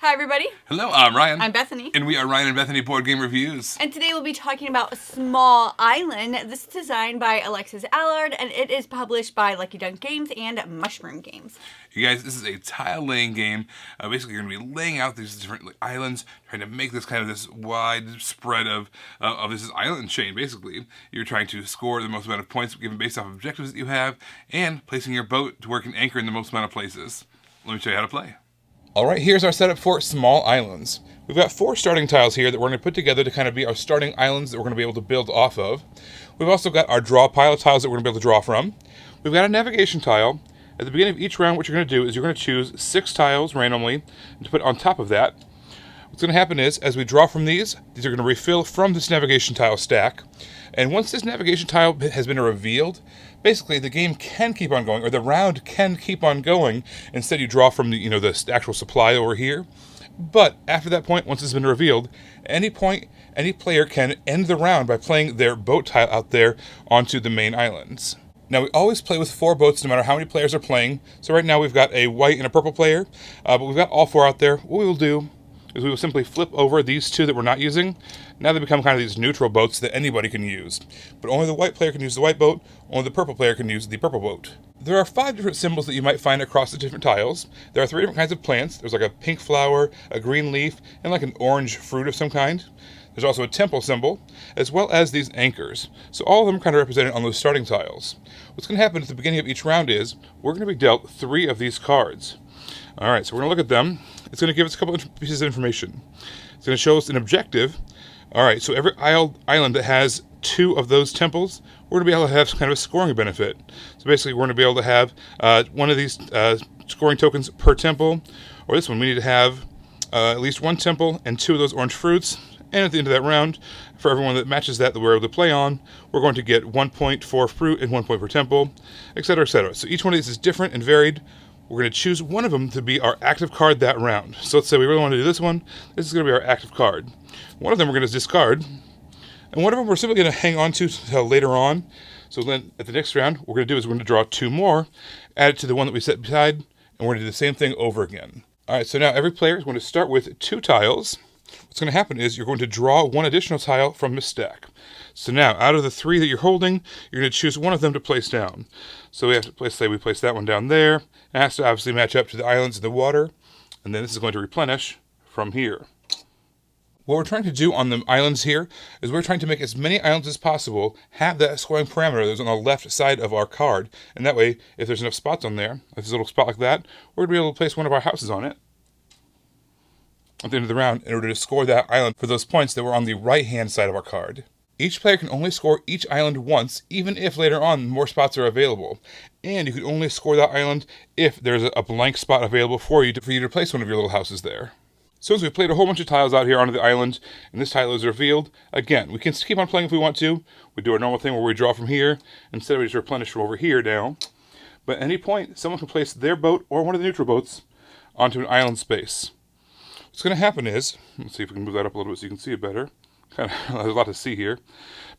Hi, everybody. Hello, I'm Ryan. I'm Bethany. And we are Ryan and Bethany Board Game Reviews. And today we'll be talking about Small Island. This is designed by Alexis Allard, and it is published by Lucky Duck Games and Mushroom Games. You guys, this is a tile-laying game. Basically, you're going to be laying out these different islands, trying to make this kind of this wide spread of this island chain, basically. You're trying to score the most amount of points given based off objectives that you have, and placing your boat to where it can anchor in the most amount of places. Let me show you how to play. Alright, here's our setup for Small Islands. We've got 4 starting tiles here that we're going to put together to kind of be our starting islands that we're going to be able to build off of. We've also got our draw pile of tiles that we're going to be able to draw from. We've got a navigation tile. At the beginning of each round, what you're going to do is you're going to choose 6 tiles randomly to put on top of that. What's going to happen is, as we draw from these are going to refill from this navigation tile stack. And once this navigation tile has been revealed, basically the game can keep on going, or the round can keep on going. Instead, you draw from the actual supply over here. But after that point, once it's been revealed, any player can end the round by playing their boat tile out there onto the main islands. Now, we always play with 4 boats no matter how many players are playing. So right now we've got a white and a purple player, but we've got all 4 out there. What we will do is we will simply flip over these 2 that we're not using. Now they become kind of these neutral boats that anybody can use. But only the white player can use the white boat, only the purple player can use the purple boat. There are 5 different symbols that you might find across the different tiles. There are 3 different kinds of plants. There's like a pink flower, a green leaf, and like an orange fruit of some kind. There's also a temple symbol, as well as these anchors. So all of them are kind of represented on those starting tiles. What's going to happen at the beginning of each round is, we're going to be dealt 3 of these cards. Alright, so we're going to look at them. It's going to give us a couple of pieces of information. It's going to show us an objective. Alright, so every island that has 2 of those temples, we're going to be able to have kind of a scoring benefit. So basically, we're going to be able to have one of these scoring tokens per temple. Or this one, we need to have at least 1 temple and 2 of those orange fruits. And at the end of that round, for everyone that matches that we're able to play on, we're going to get 1 point for fruit and 1 point per temple, etc., etc. So each one of these is different and varied. We're going to choose one of them to be our active card that round. So let's say we really want to do this one. This is going to be our active card. One of them we're going to discard. And one of them we're simply going to hang on to until later on. So then at the next round, what we're going to do is we're going to draw 2 more, add it to the one that we set beside, and we're going to do the same thing over again. Alright, so now every player is going to start with 2 tiles. What's going to happen is you're going to draw 1 additional tile from this stack. So now, out of the 3 that you're holding, you're going to choose one of them to place down. So we have to place that one down there. It has to obviously match up to the islands in the water. And then this is going to replenish from here. What we're trying to do on the islands here is we're trying to make as many islands as possible have that scoring parameter that's on the left side of our card. And that way, if there's enough spots on there, like this little spot like that, we're going to be able to place one of our houses on it at the end of the round in order to score that island for those points that were on the right-hand side of our card. Each player can only score each island once, even if later on more spots are available. And you can only score that island if there's a blank spot available for you to place one of your little houses there. So as we've played a whole bunch of tiles out here onto the island, and this tile is revealed, again, we can keep on playing if we want to. We do our normal thing where we draw from here, instead we just replenish from over here down. But at any point, someone can place their boat or one of the neutral boats onto an island space. What's going to happen is, let's see if we can move that up a little bit so you can see it better. There's a lot to see here.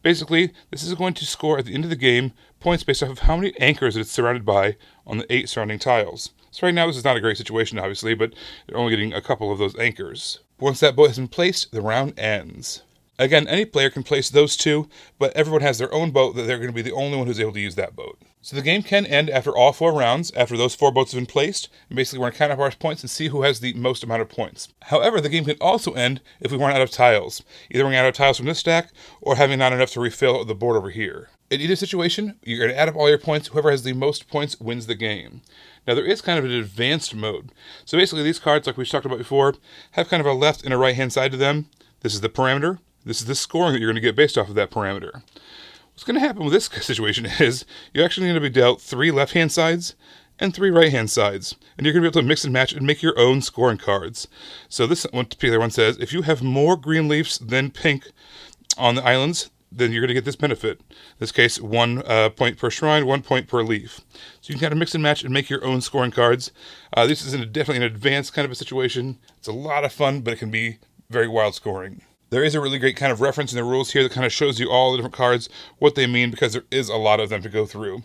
Basically, this is going to score at the end of the game points based off of how many anchors it's surrounded by on the 8 surrounding tiles. So right now this is not a great situation, obviously, but they're only getting a couple of those anchors. Once that boat has been placed, the round ends. Again, any player can place those 2, but everyone has their own boat that they're going to be the only one who's able to use that boat. So the game can end after all 4 rounds, after those 4 boats have been placed, and basically we're going to count up our points and see who has the most amount of points. However, the game can also end if we run out of tiles, either running out of tiles from this stack, or having not enough to refill the board over here. In either situation, you're going to add up all your points. Whoever has the most points wins the game. Now, there is kind of an advanced mode. So basically, these cards, like we talked about before, have kind of a left and a right-hand side to them. This is the parameter. This is the scoring that you're going to get based off of that parameter. What's going to happen with this situation is you're actually going to be dealt 3 left-hand sides and 3 right-hand sides. And you're going to be able to mix and match and make your own scoring cards. So this particular one says, if you have more green leaves than pink on the islands, then you're going to get this benefit. In this case, 1 point per shrine, 1 point per leaf. So you can kind of mix and match and make your own scoring cards. This is definitely an advanced kind of a situation. It's a lot of fun, but it can be very wild scoring. There is a really great kind of reference in the rules here that kind of shows you all the different cards, what they mean, because there is a lot of them to go through.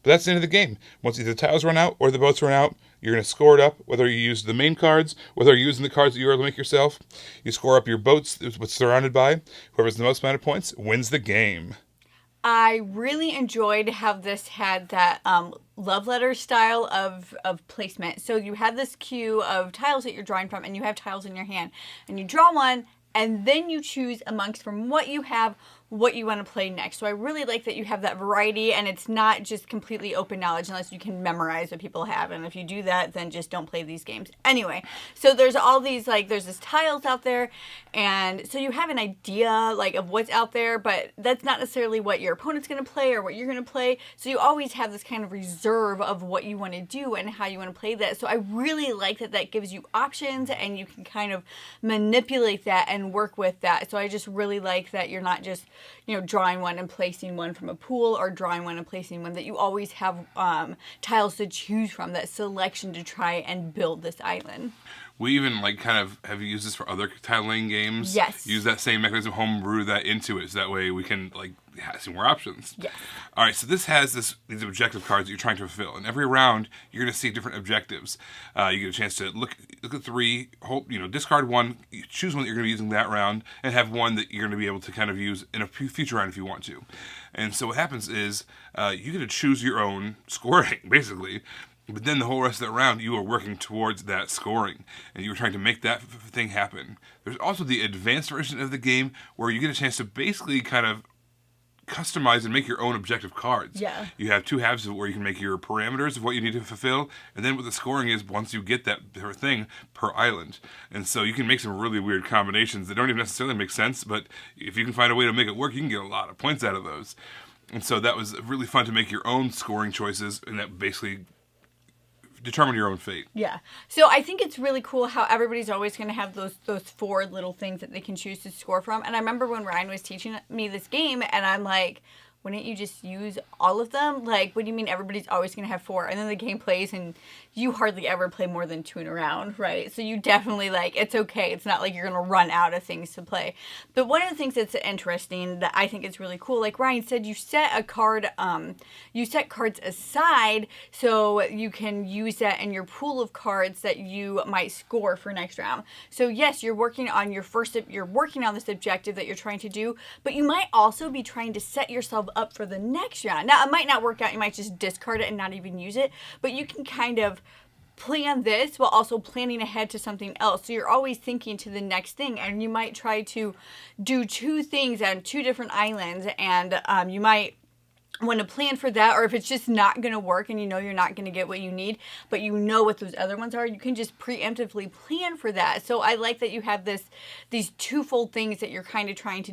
But that's the end of the game. Once either the tiles run out or the boats run out, you're going to score it up, whether you use the main cards, whether you're using the cards that you already make yourself. You score up your boats, what's surrounded by. Whoever has the most amount of points wins the game. I really enjoyed how this had that love letter style of placement. So you have this queue of tiles that you're drawing from, and you have tiles in your hand. And you draw one, and then you choose amongst from what you have, what you want to play next. So I really like that you have that variety, and it's not just completely open knowledge unless you can memorize what people have. And if you do that, then just don't play these games. Anyway, so there's all these, there's this tiles out there, and so you have an idea, of what's out there, but that's not necessarily what your opponent's going to play or what you're going to play. So you always have this kind of reserve of what you want to do and how you want to play that. So I really like that that gives you options, and you can kind of manipulate that and work with that. So I just really like that you're not just drawing one and placing one from a pool, or drawing one and placing one, that you always have tiles to choose from, that selection to try and build this island. We even kind of have used this for other tile-laying games. Yes. Use that same mechanism, homebrew that into it, so that way we can have some more options. Yes. All right, so this has these objective cards that you're trying to fulfill, and every round you're going to see different objectives. You get a chance to look at three, discard one, choose one that you're going to be using that round, and have one that you're going to be able to kind of use in a future round if you want to. And so what happens is you get to choose your own scoring, basically. But then the whole rest of that round, you are working towards that scoring, and you are trying to make that thing happen. There's also the advanced version of the game where you get a chance to basically kind of customize and make your own objective cards. Yeah. You have two halves of it where you can make your parameters of what you need to fulfill, and then what the scoring is once you get that thing per island. And so you can make some really weird combinations that don't even necessarily make sense, but if you can find a way to make it work, you can get a lot of points out of those. And so that was really fun to make your own scoring choices, and that basically determine your own fate. Yeah. So I think it's really cool how everybody's always going to have those four little things that they can choose to score from. And I remember when Ryan was teaching me this game, and I'm like, wouldn't you just use all of them? What do you mean everybody's always going to have four? And then the game plays, and you hardly ever play more than two in a round, right? So you definitely, it's okay. It's not like you're going to run out of things to play. But one of the things that's interesting that I think is really cool, like Ryan said, you set cards aside so you can use that in your pool of cards that you might score for next round. So yes, you're working on this objective that you're trying to do, but you might also be trying to set yourself up for the next round. Now, it might not work out. You might just discard it and not even use it, but you can kind of plan this while also planning ahead to something else. So you're always thinking to the next thing, and you might try to do two things on two different islands, and you might want to plan for that, or if it's just not going to work and you're not going to get what you need, but what those other ones are, you can just preemptively plan for that. So I like that you have these twofold things that you're kind of trying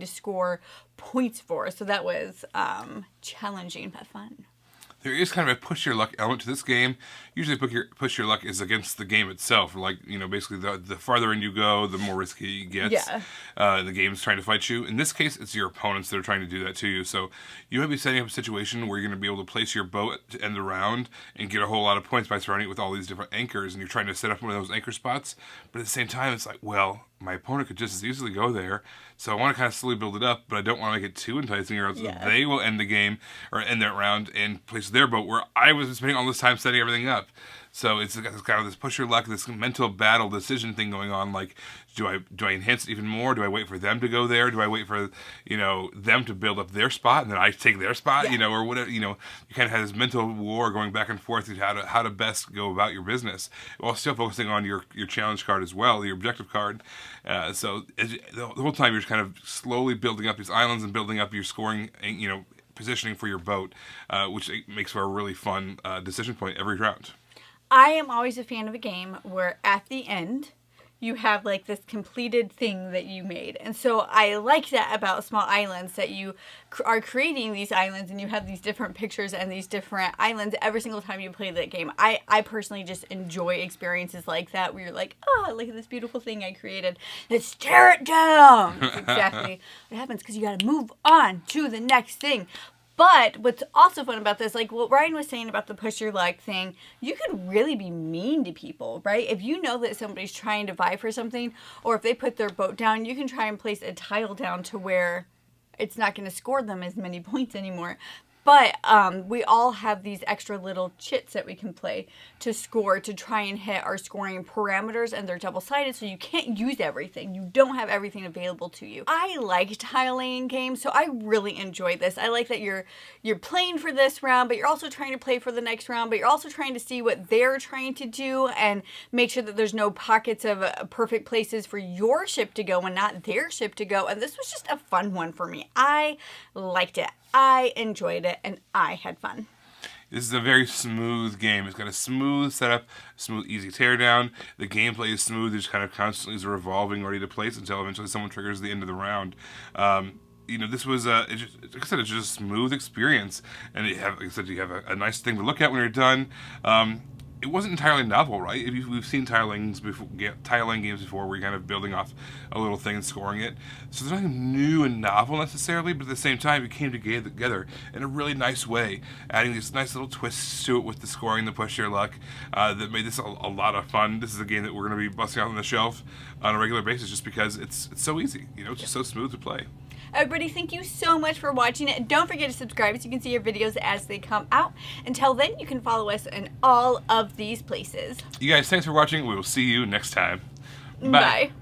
to score points for. So that was challenging but fun. There is kind of a push your luck element to this game. Usually push your luck is against the game itself. Basically the farther in you go, the more risky it gets. Yeah. The game's trying to fight you. In this case, it's your opponents that are trying to do that to you. So you might be setting up a situation where you're going to be able to place your boat to end the round and get a whole lot of points by surrounding it with all these different anchors, and you're trying to set up one of those anchor spots. But at the same time, it's my opponent could just as easily go there. So I want to kind of slowly build it up, but I don't want to make it too enticing, or else they will end the game or end that round and place their boat where I was spending all this time setting everything up. So it's kind of this push your luck, this mental battle decision thing going on. Do I enhance it even more? Do I wait for them to go there? Do I wait for them to build up their spot and then I take their spot? Or whatever. You kind of have this mental war going back and forth to how to best go about your business while still focusing on your challenge card as well, your objective card. So the whole time you're just kind of slowly building up these islands and building up your scoring, positioning for your boat, which makes for a really fun decision point every round. I am always a fan of a game where at the end you have this completed thing that you made. And so I like that about Small Islands, that you are creating these islands and you have these different pictures and these different islands every single time you play that game. I personally just enjoy experiences like that where you're like, oh, look at this beautiful thing I created. Let's tear it down. That's exactly what happens, because you got to move on to the next thing. But what's also fun about this, like what Ryan was saying about the push your luck thing, you can really be mean to people, right? If you know that somebody's trying to vie for something, or if they put their boat down, you can try and place a tile down to where it's not going to score them as many points anymore. But we all have these extra little chits that we can play to score, to try and hit our scoring parameters, and they're double-sided, so you can't use everything. You don't have everything available to you. I like tile-laying games, so I really enjoy this. I like that you're playing for this round, but you're also trying to play for the next round, but you're also trying to see what they're trying to do and make sure that there's no pockets of perfect places for your ship to go and not their ship to go. And this was just a fun one for me. I liked it. I enjoyed it, and I had fun. This is a very smooth game. It's got a smooth setup, smooth, easy teardown. The gameplay is smooth. It just kind of constantly is revolving, ready to place until eventually someone triggers the end of the round. This was like I said, it's just a smooth experience, and you have a nice thing to look at when you're done. It wasn't entirely novel, right? We've seen tiling games before where you're kind of building off a little thing and scoring it. So there's nothing new and novel necessarily, but at the same time, it came together in a really nice way, adding these nice little twists to it with the scoring, the push your luck, that made this a lot of fun. This is a game that we're going to be busting out on the shelf on a regular basis just because it's so easy. It's just so smooth to play. Everybody, thank you so much for watching it. Don't forget to subscribe so you can see our videos as they come out. Until then, you can follow us in all of these places. You guys, thanks for watching. We will see you next time. Bye.